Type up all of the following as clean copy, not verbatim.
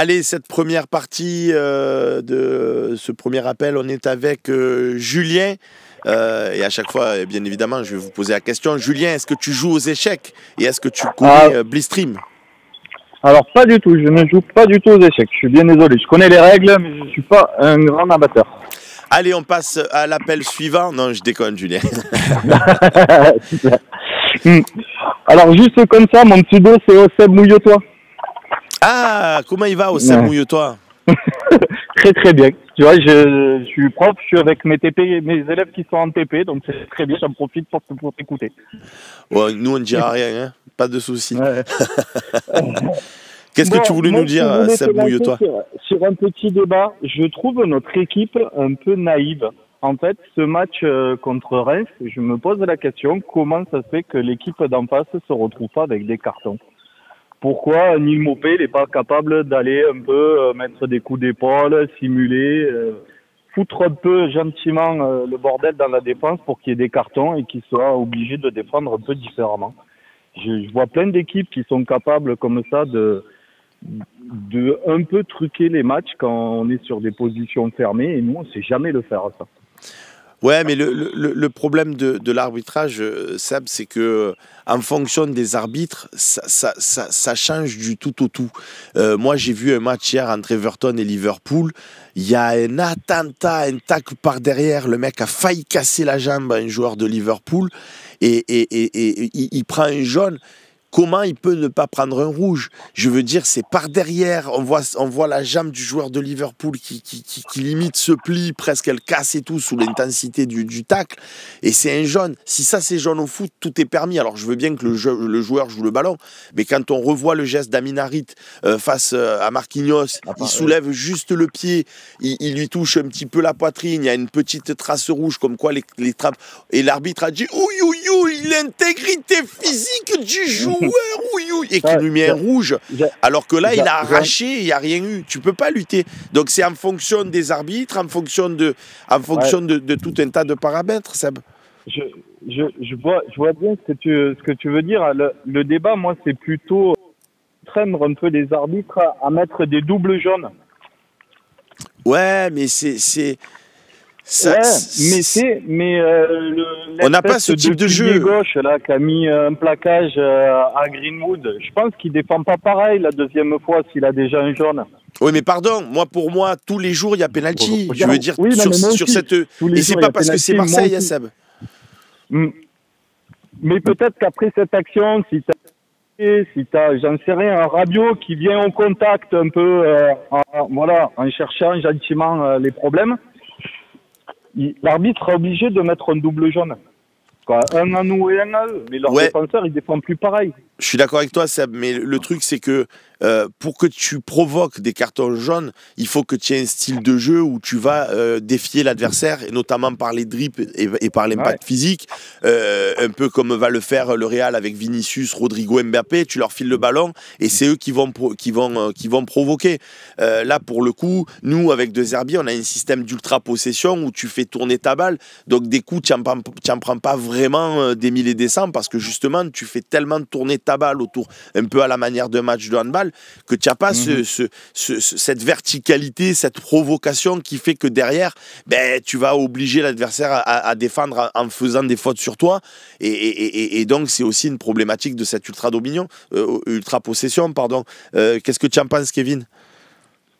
Allez, cette première partie de ce premier appel, on est avec Julien. Et à chaque fois, bien évidemment, je vais vous poser la question. Julien, est-ce que tu joues aux échecs? Et est-ce que tu connais Blitzstream? Alors, pas du tout. Je ne joue pas du tout aux échecs. Je suis bien désolé. Je connais les règles, mais je ne suis pas un grand amateur. Allez, on passe à l'appel suivant. Non, je déconne, Julien. Alors, juste comme ça, mon pseudo, c'est Oseb Mouille-toi. Ah, comment il va, Oseb Mouille-toi? Très très bien. Tu vois, je suis prof, je suis avec mes élèves qui sont en TP, donc c'est très bien, j'en profite pour t'écouter. Ouais, nous, on ne dira rien, hein, pas de souci. Ouais. Qu'est-ce que tu voulais nous dire, Seb Mouille-toi? Sur un petit débat, je trouve notre équipe un peu naïve. En fait, ce match contre Reims, je me pose la question, comment ça se fait que l'équipe d'en face se retrouve pas avec des cartons? Pourquoi Neil Maupay n'est pas capable d'aller un peu mettre des coups d'épaule, simuler, foutre un peu gentiment le bordel dans la défense pour qu'il y ait des cartons et qu'il soit obligé de défendre un peu différemment. Je vois plein d'équipes qui sont capables comme ça de un peu truquer les matchs quand on est sur des positions fermées et nous on sait jamais le faire ça. Ouais, mais le problème de l'arbitrage, Seb, c'est que en fonction des arbitres, ça change du tout au tout. Moi, j'ai vu un match hier entre Everton et Liverpool. Il y a un attentat, un tacle par derrière. Le mec a failli casser la jambe à un joueur de Liverpool et il prend un jaune. Comment il peut ne pas prendre un rouge? Je veux dire, c'est par derrière. On voit la jambe du joueur de Liverpool qui limite se plie, presque elle casse et tout sous l'intensité du tacle. Et c'est un jaune. Si ça c'est jaune au foot, tout est permis. Alors je veux bien que le joueur joue le ballon, mais quand on revoit le geste d'Amin Harit face à Marquinhos, il soulève juste le pied, il lui touche un petit peu la poitrine, il y a une petite trace rouge comme quoi les trappes. Et l'arbitre a dit l'intégrité physique du joueur. Et qui lui met un rouge, alors que là il a arraché, il n'y a rien eu. Tu peux pas lutter. Donc c'est en fonction des arbitres, en fonction de tout un tas de paramètres, Seb. Je vois bien ce que tu veux dire. Le débat, moi, c'est plutôt traîner un peu les arbitres à mettre des doubles jaunes. Ouais, mais c'est on n'a pas ce type de jeu. Gauche là qui a mis un plaquage à Greenwood. Je pense qu'il défend pas pareil la deuxième fois s'il a déjà un jaune. Oui, mais pardon, pour moi, tous les jours il y a pénalty. Je veux dire sur cette et c'est pas parce que c'est Marseille, Seb. Mais peut-être qu'après cette action, si t'as, j'en sais rien, un Rabiot qui vient au contact un peu, en cherchant gentiment les problèmes. L'arbitre est obligé de mettre un double jaune. Un à nous et un à eux. Mais leur défenseur, il défend plus pareil. Je suis d'accord avec toi, Seb, mais le truc, c'est que pour que tu provoques des cartons jaunes, il faut que tu aies un style de jeu où tu vas défier l'adversaire, et notamment par les dribbles et par l'impact physique, un peu comme va le faire le Real avec Vinicius, Rodrigo, Mbappé. Tu leur files le ballon et c'est eux qui vont provoquer. Là, pour le coup, nous, avec De Zerbi, on a un système d'ultra-possession où tu fais tourner ta balle. Donc, des coups, tu n'en prends pas vraiment des mille et des cents parce que justement, tu fais tellement tourner ta balle autour, un peu à la manière d'un match de handball, que tu n'as pas cette verticalité, cette provocation qui fait que derrière, tu vas obliger l'adversaire à défendre en faisant des fautes sur toi. Et donc, c'est aussi une problématique de cette ultra-possession. Qu'est-ce que tu en penses, Kevin?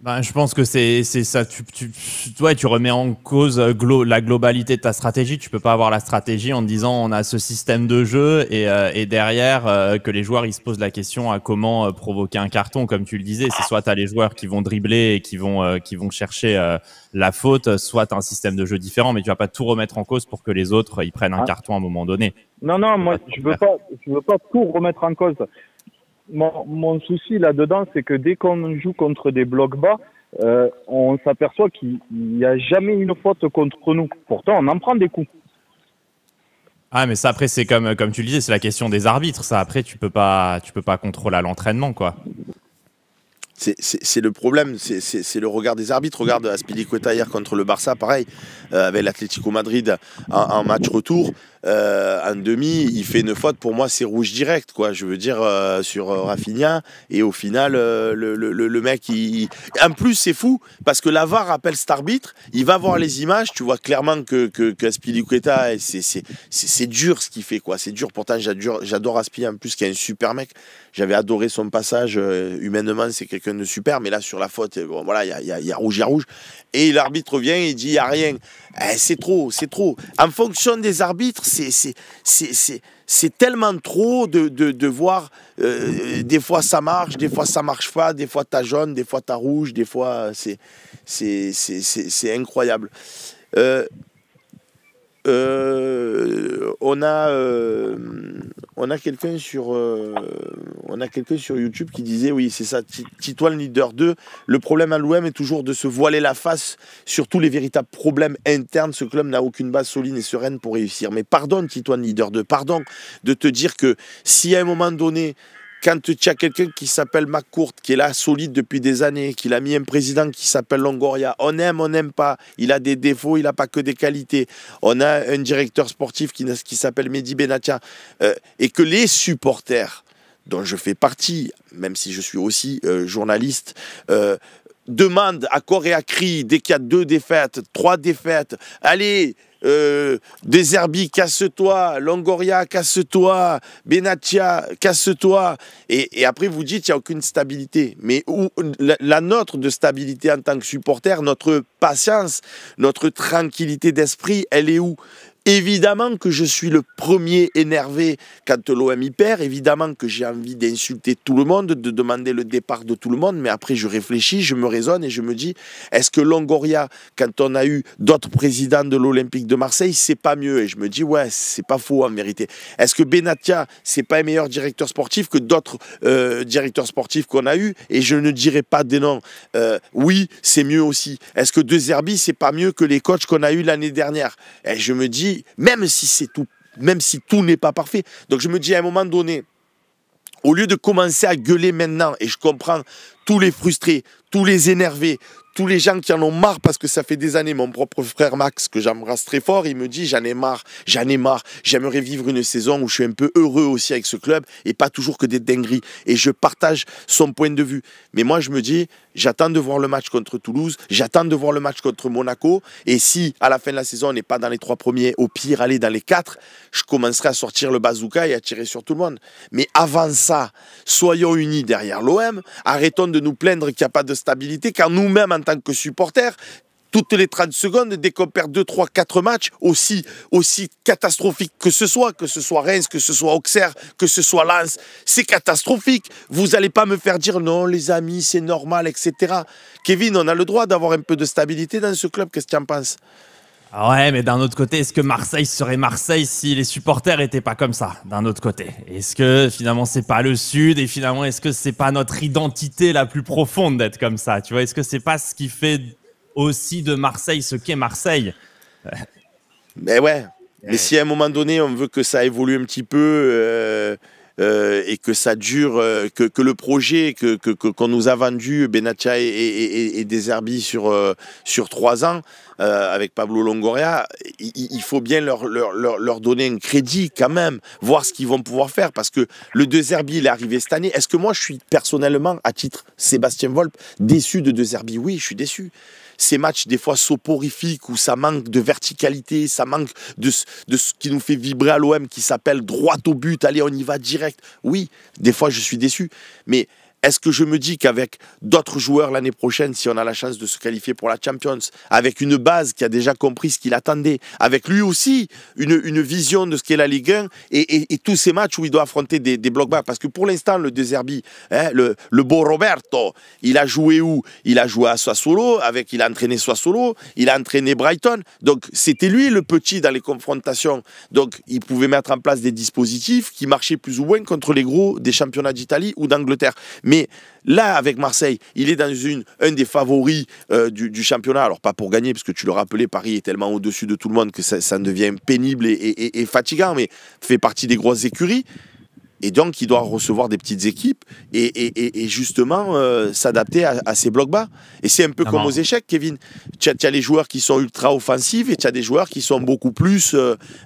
Je pense que c'est ça. Tu remets en cause la globalité de ta stratégie. Tu peux pas avoir la stratégie en te disant on a ce système de jeu et derrière que les joueurs ils se posent la question à comment provoquer un carton, comme tu le disais. C'est soit tu as les joueurs qui vont dribbler et qui vont chercher la faute, soit tu as un système de jeu différent, mais tu vas pas tout remettre en cause pour que les autres ils prennent un carton à un moment donné. Non, moi je veux pas tout remettre en cause. Mon souci là-dedans, c'est que dès qu'on joue contre des blocs bas, on s'aperçoit qu'il n'y a jamais une faute contre nous. Pourtant, on en prend des coups. Ah, mais ça, après, c'est comme tu le disais, c'est la question des arbitres. Ça, après, tu peux pas contrôler à l'entraînement, quoi. C'est le problème, c'est le regard des arbitres. Regarde Azpilicueta hier contre le Barça, pareil, avec l'Atlético Madrid en match retour. en demi, il fait une faute, pour moi c'est rouge direct, quoi. Je veux dire, sur Rafinha, et au final le mec en plus c'est fou parce que la VAR rappelle cet arbitre, il va voir les images, tu vois clairement que Azpilicueta, c'est dur ce qu'il fait, quoi. C'est dur, pourtant j'adore Aspi en plus, qui est un super mec. J'avais adoré son passage, humainement c'est quelqu'un de super, mais là sur la faute, bon, voilà, il y a rouge, et l'arbitre vient et il dit il n'y a rien. C'est trop. En fonction des arbitres, c'est tellement trop de voir, des fois ça marche, des fois ça marche pas, des fois t'as jaune, des fois t'as rouge, des fois c'est incroyable. On a quelqu'un sur YouTube qui disait oui, c'est ça, Titoine leader 2, le problème à l'OM est toujours de se voiler la face sur tous les véritables problèmes internes. Ce club n'a aucune base solide et sereine pour réussir. Mais pardon Titoine leader 2, pardon de te dire que si à un moment donné, quand tu as quelqu'un qui s'appelle McCourt, qui est là solide depuis des années, qu'il a mis un président qui s'appelle Longoria, on n'aime pas, il a des défauts, il n'a pas que des qualités. On a un directeur sportif qui s'appelle Mehdi Benatia, et que les supporters, dont je fais partie, même si je suis aussi journaliste, demandent à corps et à cri, dès qu'il y a 2 défaites, 3 défaites, allez, De Zerbi, casse-toi, Longoria, casse-toi, Benatia, casse-toi, et après vous dites il n'y a aucune stabilité. Mais où, la nôtre de stabilité en tant que supporter, notre patience, notre tranquillité d'esprit, elle est où? Évidemment que je suis le premier énervé quand l'OM y perd, évidemment que j'ai envie d'insulter tout le monde, de demander le départ de tout le monde, mais après je réfléchis, je me raisonne et je me dis, est-ce que Longoria, quand on a eu d'autres présidents de l'Olympique de Marseille, c'est pas mieux? Et je me dis, ouais, c'est pas faux en vérité. Est-ce que Benatia, c'est pas un meilleur directeur sportif que d'autres directeurs sportifs qu'on a eu? Et je ne dirais pas des noms. Oui, c'est mieux aussi. Est-ce que De Zerbi, c'est pas mieux que les coachs qu'on a eu l'année dernière? Et je me dis, même si tout n'est pas parfait. Donc je me dis à un moment donné, au lieu de commencer à gueuler maintenant, et je comprends tous les frustrés, tous les énervés, tous les gens qui en ont marre parce que ça fait des années, mon propre frère Max, que j'embrasse très fort, il me dit j'en ai marre, j'aimerais vivre une saison où je suis un peu heureux aussi avec ce club et pas toujours que des dingueries. Et je partage son point de vue. Mais moi je me dis, j'attends de voir le match contre Toulouse, j'attends de voir le match contre Monaco, et si à la fin de la saison on n'est pas dans les 3 premiers, au pire aller dans les 4, je commencerai à sortir le bazooka et à tirer sur tout le monde. Mais avant ça, soyons unis derrière l'OM, arrêtons de nous plaindre qu'il n'y a pas de stabilité, quand nous-mêmes en tant que supporters, toutes les 30 secondes, dès qu'on perd 2, 3, 4 matchs, aussi catastrophiques que ce soit Reims, que ce soit Auxerre, que ce soit Lens, c'est catastrophique. Vous n'allez pas me faire dire non les amis, c'est normal, etc. Kevin, on a le droit d'avoir un peu de stabilité dans ce club, qu'est-ce que tu en penses? Ouais, mais d'un autre côté, est-ce que Marseille serait Marseille si les supporters étaient pas comme ça? D'un autre côté, est-ce que finalement c'est pas le Sud, et finalement est-ce que c'est pas notre identité la plus profonde d'être comme ça? Tu vois, est-ce que c'est pas ce qui fait aussi de Marseille ce qu'est Marseille? Mais ouais, mais si à un moment donné on veut que ça évolue un petit peu, et que ça dure, que le projet qu'on nous a vendu, Benatia et De Zerbi sur 3 ans, avec Pablo Longoria, il faut bien leur donner un crédit quand même, voir ce qu'ils vont pouvoir faire, parce que le De Zerbi, il est arrivé cette année. Est-ce que moi je suis personnellement, à titre Sébastien Volpe, déçu de Zerbi? Oui, je suis déçu. Ces matchs des fois soporifiques où ça manque de verticalité, ça manque de ce qui nous fait vibrer à l'OM, qui s'appelle droit au but, allez on y va direct. Oui, des fois je suis déçu, mais est-ce que je me dis qu'avec d'autres joueurs l'année prochaine, si on a la chance de se qualifier pour la Champions, avec une base qui a déjà compris ce qu'il attendait, avec lui aussi une vision de ce qu'est la Ligue 1, et tous ces matchs où il doit affronter des blocs bas, parce que pour l'instant le De Zerbi, hein, le beau Roberto, il a joué où? Il a joué à Sassuolo, il a entraîné Sassuolo, il a entraîné Brighton, donc c'était lui le petit dans les confrontations, donc il pouvait mettre en place des dispositifs qui marchaient plus ou moins contre les gros des championnats d'Italie ou d'Angleterre. Mais là, avec Marseille, il est dans un des favoris du championnat. Alors, pas pour gagner, parce que tu le rappelais, Paris est tellement au-dessus de tout le monde que ça devient pénible et fatigant, mais fait partie des grosses écuries. Et donc, il doit recevoir des petites équipes et justement s'adapter à ces blocs bas. Et c'est un peu comme aux échecs, Kevin. Tu as les joueurs qui sont ultra offensifs et tu as des joueurs qui sont beaucoup plus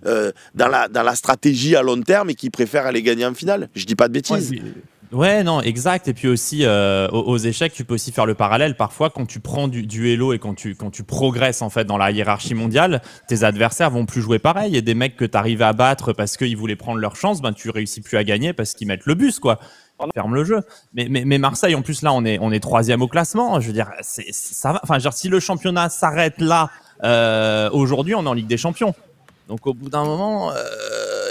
dans la stratégie à long terme et qui préfèrent aller gagner en finale. Je dis pas de bêtises. Ouais, non, exact. Et puis aussi, aux échecs, tu peux aussi faire le parallèle. Parfois, quand tu prends du Elo et quand tu progresses en fait dans la hiérarchie mondiale, tes adversaires vont plus jouer pareil. Et des mecs que tu arrivais à battre parce qu'ils voulaient prendre leur chance, ben tu réussis plus à gagner parce qu'ils mettent le bus, quoi. Ferme le jeu. Mais Marseille, en plus, là, on est 3e au classement. Je veux dire, ça va. Enfin, genre, si le championnat s'arrête là, aujourd'hui, on est en Ligue des Champions. Donc, au bout d'un moment,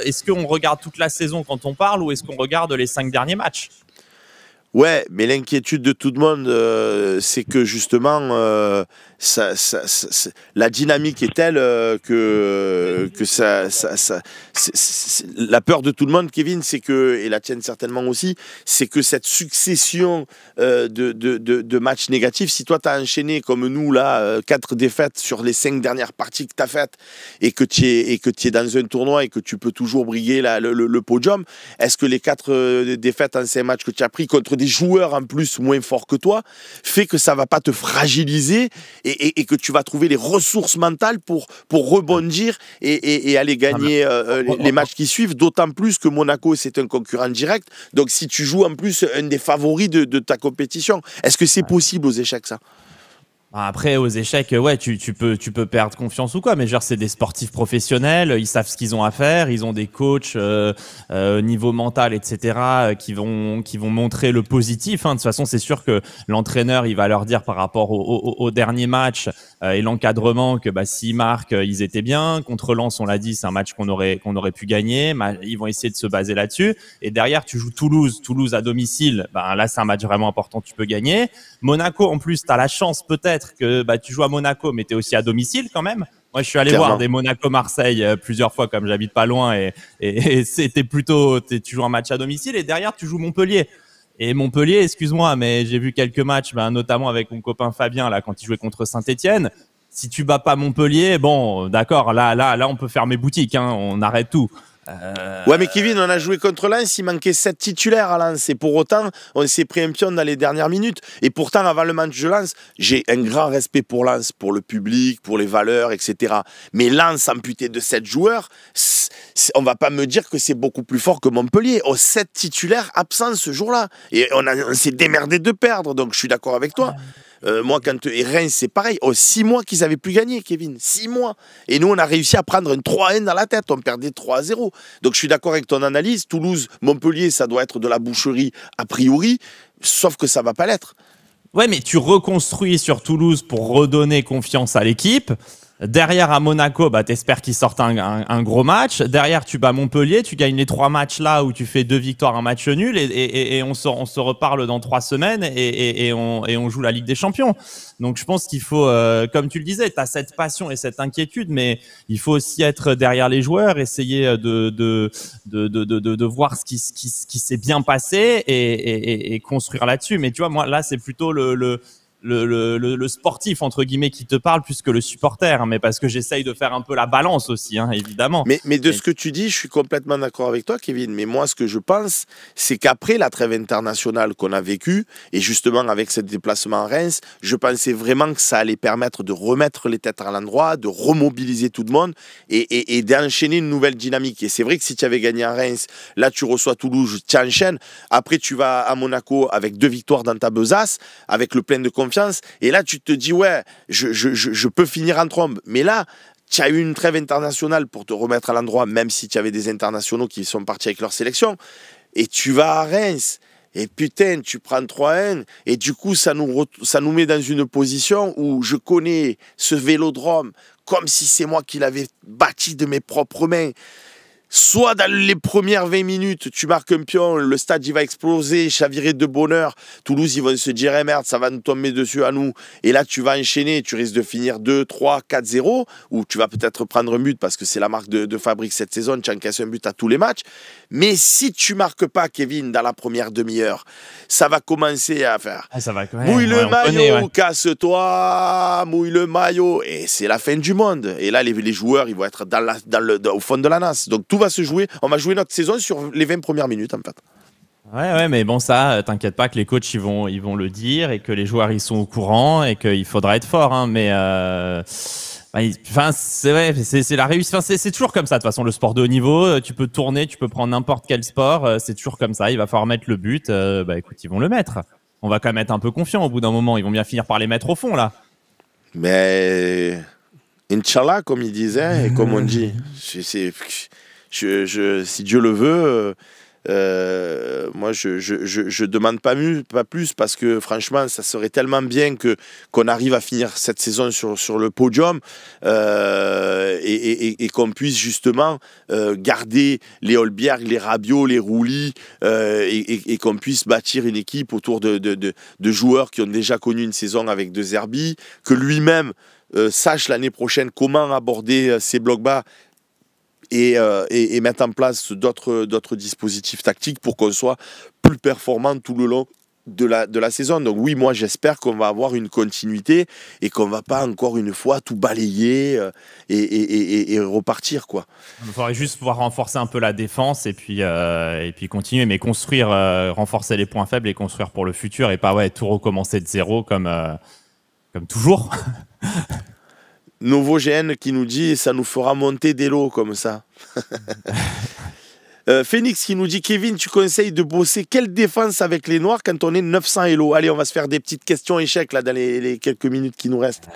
est-ce qu'on regarde toute la saison quand on parle ou est-ce qu'on regarde les 5 derniers matchs ? Ouais, mais l'inquiétude de tout le monde, c'est que justement, la dynamique est telle que la peur de tout le monde, Kevin, c'est que, et la tienne certainement aussi, c'est que cette succession de matchs négatifs, si toi tu as enchaîné comme nous là 4 défaites sur les 5 dernières parties que tu as faites et que tu es dans un tournoi et que tu peux toujours briguer le podium, est-ce que les 4 défaites en 5 matchs que tu as pris contre des joueurs en plus moins forts que toi fait que ça va pas te fragiliser et que tu vas trouver les ressources mentales pour rebondir et aller gagner les matchs qui suivent, d'autant plus que Monaco c'est un concurrent direct, donc si tu joues en plus un des favoris de ta compétition, est-ce que c'est possible aux échecs ça ? Après, aux échecs, ouais, tu peux perdre confiance ou quoi, mais genre, c'est des sportifs professionnels, ils savent ce qu'ils ont à faire, ils ont des coachs niveau mental, etc., qui vont montrer le positif. Hein. De toute façon, c'est sûr que l'entraîneur, il va leur dire par rapport au dernier match et l'encadrement que s'ils marquent, ils étaient bien. Contre Lens, on l'a dit, c'est un match qu'on aurait pu gagner. Ils vont essayer de se baser là-dessus. Et derrière, tu joues Toulouse à domicile. Là, c'est un match vraiment important, tu peux gagner. Monaco, en plus, tu as la chance peut-être que tu joues à Monaco, mais tu es aussi à domicile quand même. Moi, je suis allé voir des Monaco-Marseille plusieurs fois, comme j'habite pas loin, et c'était plutôt, tu joues un match à domicile, et derrière, tu joues Montpellier. Et Montpellier, excuse-moi, mais j'ai vu quelques matchs, notamment avec mon copain Fabien, là, quand il jouait contre Saint-Etienne. Si tu bats pas Montpellier, bon, d'accord, là, on peut fermer boutique, hein, on arrête tout. Ouais, mais Kevin, on a joué contre Lens, il manquait 7 titulaires à Lens et pour autant on s'est pris un pion dans les dernières minutes, et pourtant avant le match de Lens j'ai un grand respect pour Lens, pour le public, pour les valeurs, etc. Mais Lens amputé de 7 joueurs, on va pas me dire que c'est beaucoup plus fort que Montpellier. 7 titulaires absents ce jour-là et on s'est démerdé de perdre, donc je suis d'accord avec toi. Moi, et Reims, c'est pareil. 6 mois qu'ils avaient plus gagné, Kevin. 6 mois. Et nous, on a réussi à prendre un 3-1 dans la tête. On perdait 3-0. Donc, je suis d'accord avec ton analyse. Toulouse, Montpellier, ça doit être de la boucherie a priori. Sauf que ça va pas l'être. Ouais, mais tu reconstruis sur Toulouse pour redonner confiance à l'équipe. Derrière, à Monaco, t'espères qu'ils sortent un gros match. Derrière, tu bats Montpellier, tu gagnes les 3 matchs là où tu fais 2 victoires, un match nul, et on se reparle dans 3 semaines et on joue la Ligue des Champions. Donc, je pense qu'il faut, comme tu le disais, tu as cette passion et cette inquiétude, mais il faut aussi être derrière les joueurs, essayer de voir ce qui s'est bien passé et construire là-dessus. Mais tu vois, moi, là, c'est plutôt le sportif entre guillemets qui te parle plus que le supporter, mais parce que j'essaye de faire un peu la balance aussi, hein, évidemment. Mais de ce que tu dis, je suis complètement d'accord avec toi, Kevin. Mais moi, ce que je pense, c'est qu'après la trêve internationale qu'on a vécue, et justement avec ce déplacement à Reims, je pensais vraiment que ça allait permettre de remettre les têtes à l'endroit, de remobiliser tout le monde et d'enchaîner une nouvelle dynamique. Et c'est vrai que si tu avais gagné à Reims, là tu reçois Toulouse, tu enchaînes. Après tu vas à Monaco avec 2 victoires dans ta besace, avec le plein de confiance. Et là, tu te dis, ouais, je peux finir en trombe. Mais là, tu as eu une trêve internationale pour te remettre à l'endroit, même si tu avais des internationaux qui sont partis avec leur sélection. Et tu vas à Reims. Et putain, tu prends 3-1. Et du coup, ça nous met dans une position où je connais ce vélodrome comme si c'est moi qui l'avais bâti de mes propres mains. Soit dans les premières 20 minutes, tu marques un pion, le stade il va exploser, chavirer de bonheur. Toulouse, ils vont se dire, eh merde, ça va nous tomber dessus à nous. Et là, tu vas enchaîner, tu risques de finir 2, 3, 4-0, ou tu vas peut-être prendre un but parce que c'est la marque de fabrique cette saison, tu encaisses un but à tous les matchs. Mais si tu marques pas, Kevin, dans la première demi-heure, ça va commencer à faire. Ah, ça va quand même. Mouille le maillot, casse-toi, mouille le maillot. Et c'est la fin du monde. Et là, les joueurs, ils vont être au fond de la nasse. Donc tout va se jouer. On va jouer notre saison sur les 20 premières minutes, en fait. Ouais, mais bon, ça, t'inquiète pas que les coachs, ils vont le dire et que les joueurs, ils sont au courant et qu'il faudra être fort, hein, mais enfin, c'est vrai, c'est la réussite. Enfin, c'est toujours comme ça, de toute façon, le sport de haut niveau. Tu peux tourner, tu peux prendre n'importe quel sport. C'est toujours comme ça. Il va falloir mettre le but. Écoute, ils vont le mettre. On va quand même être un peu confiant au bout d'un moment. Ils vont bien finir par les mettre au fond, là. Mais Inch'Allah, comme il disait, et comme on dit, si Dieu le veut, moi je demande pas plus parce que franchement ça serait tellement bien qu'on arrive à finir cette saison sur le podium et qu'on puisse justement garder les Holberg, les Rabiot, les Roulis et qu'on puisse bâtir une équipe autour de joueurs qui ont déjà connu une saison avec De Zerbi, que lui-même sache l'année prochaine comment aborder ces blocs bas et mettre en place d'autres dispositifs tactiques pour qu'on soit plus performant tout le long de la saison. Donc oui, moi j'espère qu'on va avoir une continuité et qu'on ne va pas encore une fois tout balayer et repartir, quoi. Il faudrait juste pouvoir renforcer un peu la défense et puis continuer, mais construire, renforcer les points faibles et construire pour le futur et pas tout recommencer de zéro comme toujours. Nouveau GN qui nous dit ça nous fera monter des lots comme ça. Phoenix qui nous dit Kevin, tu conseilles de bosser quelle défense avec les Noirs quand on est 900 Elo? Allez, on va se faire des petites questions échecs là dans les quelques minutes qui nous restent.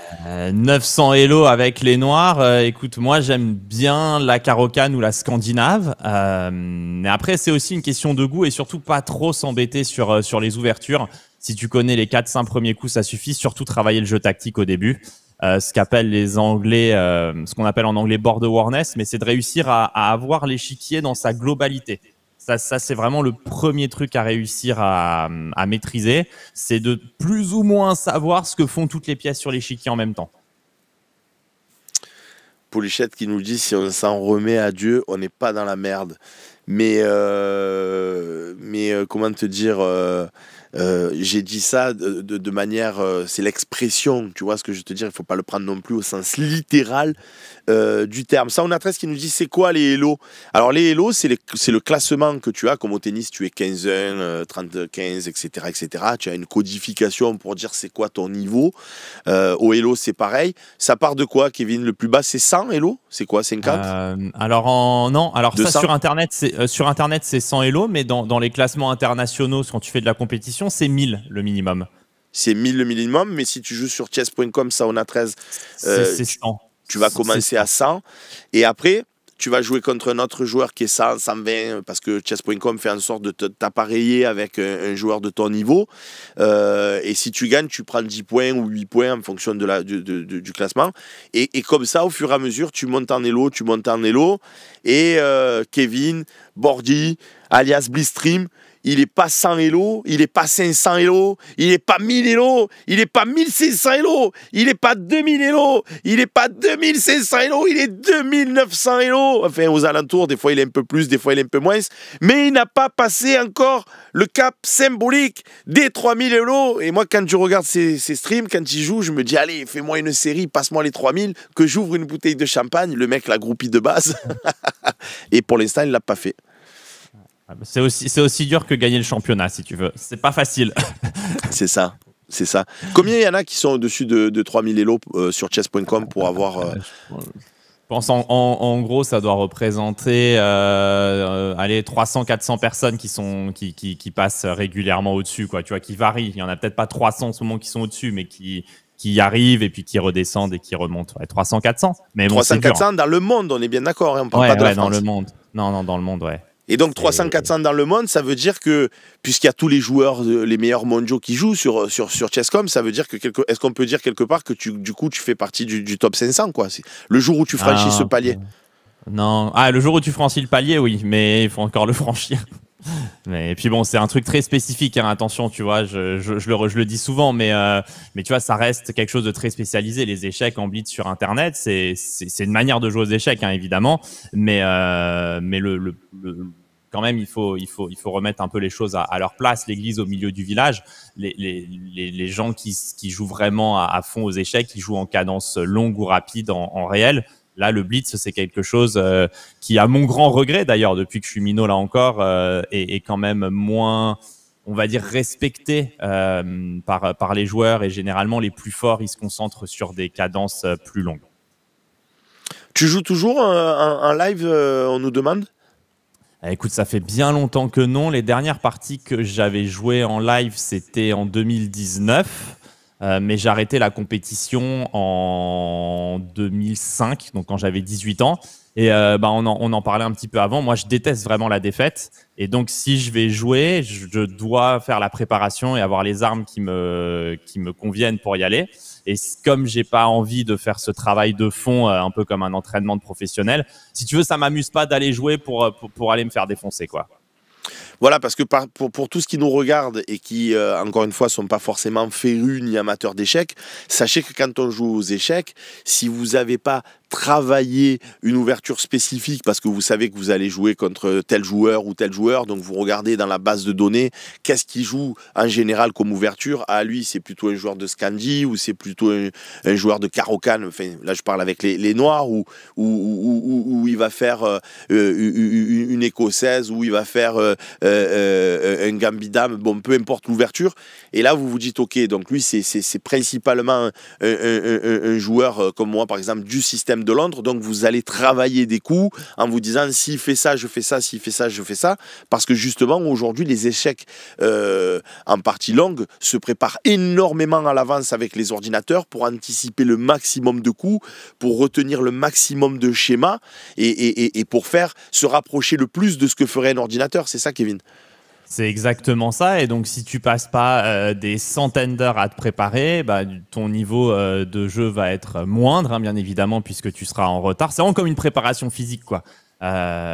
900 Elo avec les Noirs. Écoute, moi j'aime bien la Caro-Kann ou la Scandinave. Mais après, c'est aussi une question de goût et surtout pas trop s'embêter sur les ouvertures. Si tu connais les 4-5 premiers coups, ça suffit. Surtout travailler le jeu tactique au début. Ce qu'appellent les Anglais, ce qu'on appelle en anglais board awareness, mais c'est de réussir à avoir l'échiquier dans sa globalité. Ça c'est vraiment le premier truc à réussir à maîtriser, c'est de plus ou moins savoir ce que font toutes les pièces sur l'échiquier en même temps. Polichette qui nous dit si on s'en remet à Dieu, on n'est pas dans la merde. Mais comment te dire j'ai dit ça de manière, c'est l'expression, tu vois ce que je veux te dire, il faut pas le prendre non plus au sens littéral du terme. Ça, on a 13 qui nous dit c'est quoi les Elo? Alors les Elo, c'est le classement que tu as, comme au tennis, tu es 15-1, 30-15, etc., etc. Tu as une codification pour dire c'est quoi ton niveau. Au Elo, c'est pareil. Ça part de quoi, Kevin? Le plus bas, c'est 100 Elo? C'est quoi, 50? Alors 200? ça sur Internet, c'est 100 Elo, mais dans les classements internationaux, quand tu fais de la compétition, c'est 1000 le minimum. C'est 1000 le minimum, mais si tu joues sur chess.com, ça on a 13. C'est 100. Tu vas commencer à 100 et après tu vas jouer contre un autre joueur qui est 100, 120 parce que chess.com fait en sorte de t'appareiller avec un joueur de ton niveau et si tu gagnes tu prends 10 points ou 8 points en fonction du classement et comme ça au fur et à mesure tu montes en elo et Kevin Bordy alias Blitzstream, il n'est pas 100 Elo, il n'est pas 500 Elo, il n'est pas 1000 Elo, il n'est pas 1500 Elo, il n'est pas 2000 Elo, il n'est pas 2500 Elo, il est 2900 Elo. Enfin, aux alentours, des fois il est un peu plus, des fois il est un peu moins. Mais il n'a pas passé encore le cap symbolique des 3000 Elo. Et moi, quand je regarde ces streams, quand il joue, je me dis, allez, fais-moi une série, passe-moi les 3000, que j'ouvre une bouteille de champagne. Le mec l'a groupie de base. Et pour l'instant, il ne l'a pas fait. C'est aussi dur que gagner le championnat, si tu veux. C'est pas facile. C'est ça. Combien il y en a qui sont au-dessus de 3000 Elo sur chess.com pour avoir... Je pense en gros, ça doit représenter 300-400 personnes qui passent régulièrement au-dessus, quoi. Tu vois, qui varient. Il y en a peut-être pas 300 en ce moment qui sont au-dessus, mais qui y arrivent et puis qui redescendent et qui remontent. Ouais, 300-400. Mais 300-400 dans le monde, on est bien d'accord. Hein, on parle pas de la France. Dans le monde. Non, dans le monde, ouais. Et donc 300-400 dans le monde, ça veut dire que, puisqu'il y a tous les joueurs, les meilleurs mondiaux qui jouent sur Chess.com, ça veut dire que, est-ce qu'on peut dire quelque part que tu fais partie du top 500, quoi? C'est le jour où tu franchis ce palier. Non, le jour où tu franchis le palier, oui, mais il faut encore le franchir. Et puis bon, c'est un truc très spécifique, hein, attention, tu vois, je le dis souvent, mais tu vois, ça reste quelque chose de très spécialisé. Les échecs en blitz sur Internet, c'est une manière de jouer aux échecs, hein, évidemment, mais quand même, il faut remettre un peu les choses à leur place. L'église au milieu du village, les gens qui jouent vraiment à fond aux échecs, qui jouent en cadence longue ou rapide en réel, Là, le blitz, c'est quelque chose qui, à mon grand regret d'ailleurs, depuis que je suis minot là encore, est quand même moins, on va dire, respecté par les joueurs, et généralement les plus forts, ils se concentrent sur des cadences plus longues. Tu joues toujours en live, on nous demande? Écoute, ça fait bien longtemps que non. Les dernières parties que j'avais jouées en live, c'était en 2019. Mais j'ai arrêté la compétition en 2005, donc quand j'avais 18 ans. Et on en parlait un petit peu avant. Moi, je déteste vraiment la défaite. Et donc, si je vais jouer, je dois faire la préparation et avoir les armes qui me conviennent pour y aller. Et comme j'ai pas envie de faire ce travail de fond, un peu comme un entraînement de professionnel, si tu veux, ça m'amuse pas d'aller jouer pour aller me faire défoncer, quoi. Voilà, parce que pour tout ce qui nous regarde et qui, encore une fois, ne sont pas forcément férus ni amateurs d'échecs, sachez que quand on joue aux échecs, si vous n'avez pas travaillé une ouverture spécifique parce que vous savez que vous allez jouer contre tel joueur ou tel joueur, donc vous regardez dans la base de données qu'est-ce qu'il joue en général comme ouverture. Ah, lui, c'est plutôt un joueur de Scandi ou c'est plutôt un joueur de Caro-Kann. Enfin, là, je parle avec les Noirs où il va faire une écossaise, où il va faire un gambit-dame, bon, peu importe l'ouverture. Et là, vous vous dites, ok, donc lui, c'est principalement un joueur comme moi, par exemple, du système de Londres. Donc, vous allez travailler des coups en vous disant, s'il fait ça, je fais ça, s'il fait ça, je fais ça. Parce que justement, aujourd'hui, les échecs en partie longue se préparent énormément à l'avance avec les ordinateurs pour anticiper le maximum de coups, pour retenir le maximum de schémas et pour faire se rapprocher le plus de ce que ferait un ordinateur. C'est ça, Kevin? C'est exactement ça. Et donc, si tu passes pas des centaines d'heures à te préparer, ton niveau de jeu va être moindre, hein, bien évidemment, puisque tu seras en retard. C'est vraiment comme une préparation physique, quoi.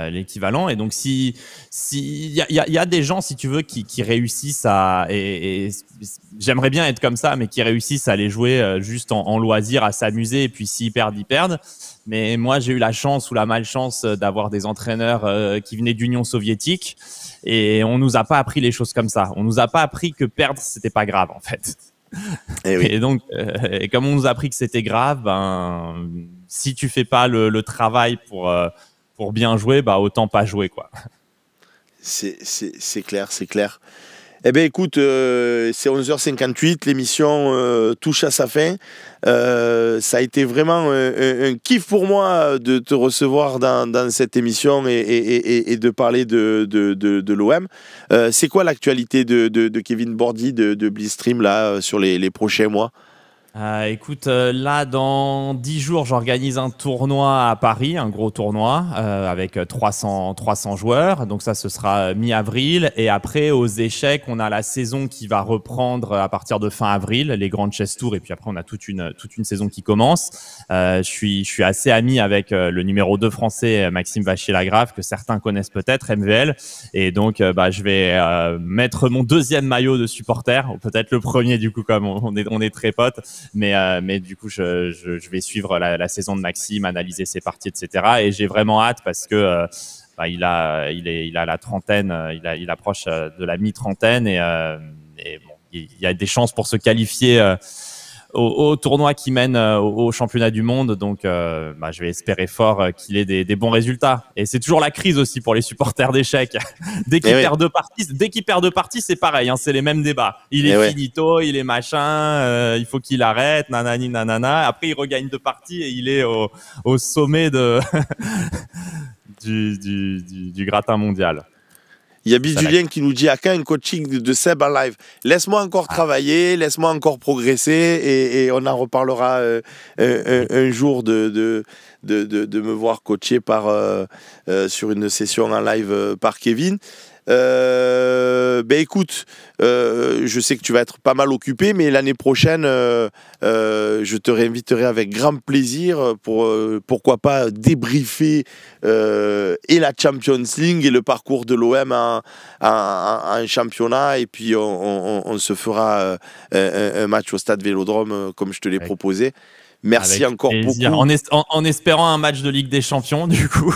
L'équivalent. Et donc, si y a des gens, si tu veux, qui réussissent et j'aimerais bien être comme ça, mais qui réussissent à aller jouer juste en loisir, à s'amuser, et puis s'ils perdent, ils perdent. Mais moi, j'ai eu la chance ou la malchance d'avoir des entraîneurs qui venaient d'Union soviétique, et on nous a pas appris les choses comme ça. On nous a pas appris que perdre, c'était pas grave, en fait. Et, oui. Et donc, et comme on nous a appris que c'était grave, si tu fais pas le travail pour bien jouer, autant pas jouer, quoi. C'est clair, c'est clair. Eh bien, écoute, c'est 11h58, l'émission touche à sa fin. Ça a été vraiment un kiff pour moi de te recevoir dans cette émission et de parler de l'OM. C'est quoi l'actualité de Kevin Bordy de Blitzstream là, sur les prochains mois? Écoute, là, dans 10 jours, j'organise un tournoi à Paris, un gros tournoi avec 300 joueurs. Donc ça, ce sera mi-avril. Et après, aux échecs, on a la saison qui va reprendre à partir de fin avril, les grandes chess tours. Et puis après, on a toute une saison qui commence. Je suis assez ami avec le numéro 2 français, Maxime Vachier-Lagrave, que certains connaissent peut-être, MVL. Et donc, je vais mettre mon deuxième maillot de supporter, ou peut-être le premier, du coup, comme on est très potes. Mais du coup, je vais suivre la saison de Maxime, analyser ses parties, etc. Et j'ai vraiment hâte parce que il a la trentaine, il approche de la mi-trentaine et bon, il y a des chances pour se qualifier au tournoi qui mène au championnat du monde. Donc, je vais espérer fort qu'il ait des bons résultats. Et c'est toujours la crise aussi pour les supporters d'échecs. Dès qu'il perd deux parties, c'est pareil, hein, c'est les mêmes débats. Il est finito, il est machin, il faut qu'il arrête, nanani, nanana. Après, il regagne 2 parties et il est au sommet du gratin mondial. Il y a Julien qui nous dit à quand un coaching de Seb en live. Laisse-moi encore travailler, laisse-moi encore progresser et on en reparlera un jour de me voir coacher sur une session en live par Kevin. Écoute, je sais que tu vas être pas mal occupé, mais l'année prochaine, je te réinviterai avec grand plaisir pour pourquoi pas débriefer et la Champions League et le parcours de l'OM en championnat, et puis on se fera un match au stade Vélodrome comme je te l'ai proposé. Merci Avec encore plaisir. beaucoup. En espérant un match de Ligue des Champions, du coup.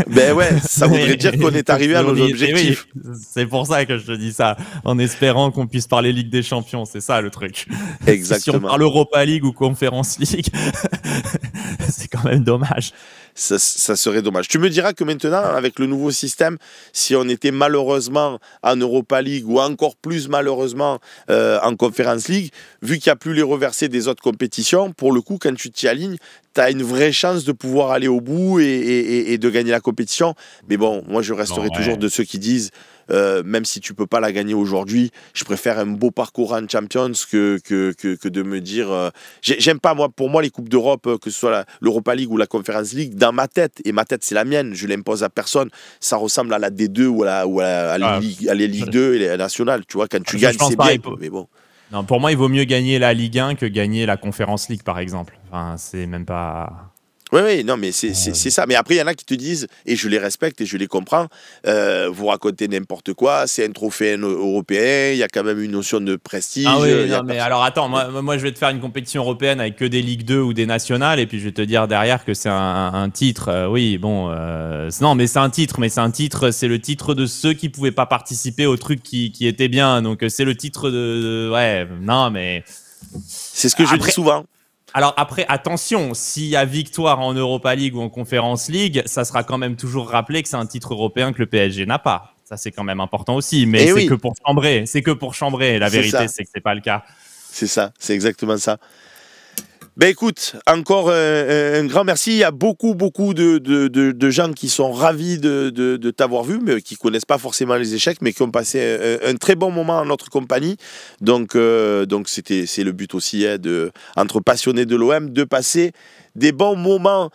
Ben ouais, ça voudrait dire qu'on est arrivé à nos objectifs. Oui, c'est pour ça que je te dis ça. En espérant qu'on puisse parler Ligue des Champions, c'est ça le truc. Exactement. Si on parle Europa League ou Conference League, c'est quand même dommage. Ça serait dommage. Tu me diras que maintenant, avec le nouveau système, si on était malheureusement en Europa League ou encore plus malheureusement en Conference League, vu qu'il n'y a plus les reversés des autres compétitions, pour le coup, quand tu t'y alignes, tu as une vraie chance de pouvoir aller au bout et de gagner la compétition. Mais bon, moi, je resterai toujours de ceux qui disent, même si tu peux pas la gagner aujourd'hui, je préfère un beau parcours en Champions que de me dire... j'aime pas, moi, pour moi, les Coupes d'Europe, que ce soit l'Europa League ou la Conference League, dans ma tête, et ma tête, c'est la mienne, je l'impose à personne, ça ressemble à la D2 ou à la Ligue 2 et la Nationale. Tu vois, quand tu gagnes, c'est bien, mais bon. Non, pour moi, il vaut mieux gagner la Ligue 1 que gagner la Conference League, par exemple. Enfin, c'est même pas... Oui, non, mais c'est ça. Mais après, il y en a qui te disent, et je les respecte et je les comprends, vous racontez n'importe quoi, c'est un trophée européen, il y a quand même une notion de prestige. Ah oui, non, mais alors attends, moi je vais te faire une compétition européenne avec que des Ligue 2 ou des nationales, et puis je vais te dire derrière que c'est un titre. Oui, bon, non, mais c'est un titre, c'est le titre de ceux qui pouvaient pas participer au truc qui était bien. Donc c'est le titre ouais, non, mais... C'est ce que je dis souvent. Alors après, attention, s'il y a victoire en Europa League ou en Conference League, ça sera quand même toujours rappelé que c'est un titre européen que le PSG n'a pas. Ça, c'est quand même important aussi. Mais c'est que pour chambrer. C'est que pour chambrer. La vérité, c'est que c'est pas le cas. C'est ça. C'est exactement ça. Ben écoute, encore un grand merci. Il y a beaucoup de gens qui sont ravis de t'avoir vu, mais qui connaissent pas forcément les échecs, mais qui ont passé un très bon moment en notre compagnie. Donc c'est le but aussi, entre passionnés de l'OM, de passer des bons moments.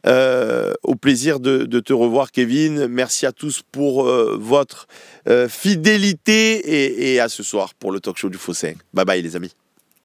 Au plaisir de te revoir, Kevin. Merci à tous pour votre fidélité et à ce soir pour le talk show du Faux 5. Bye bye les amis.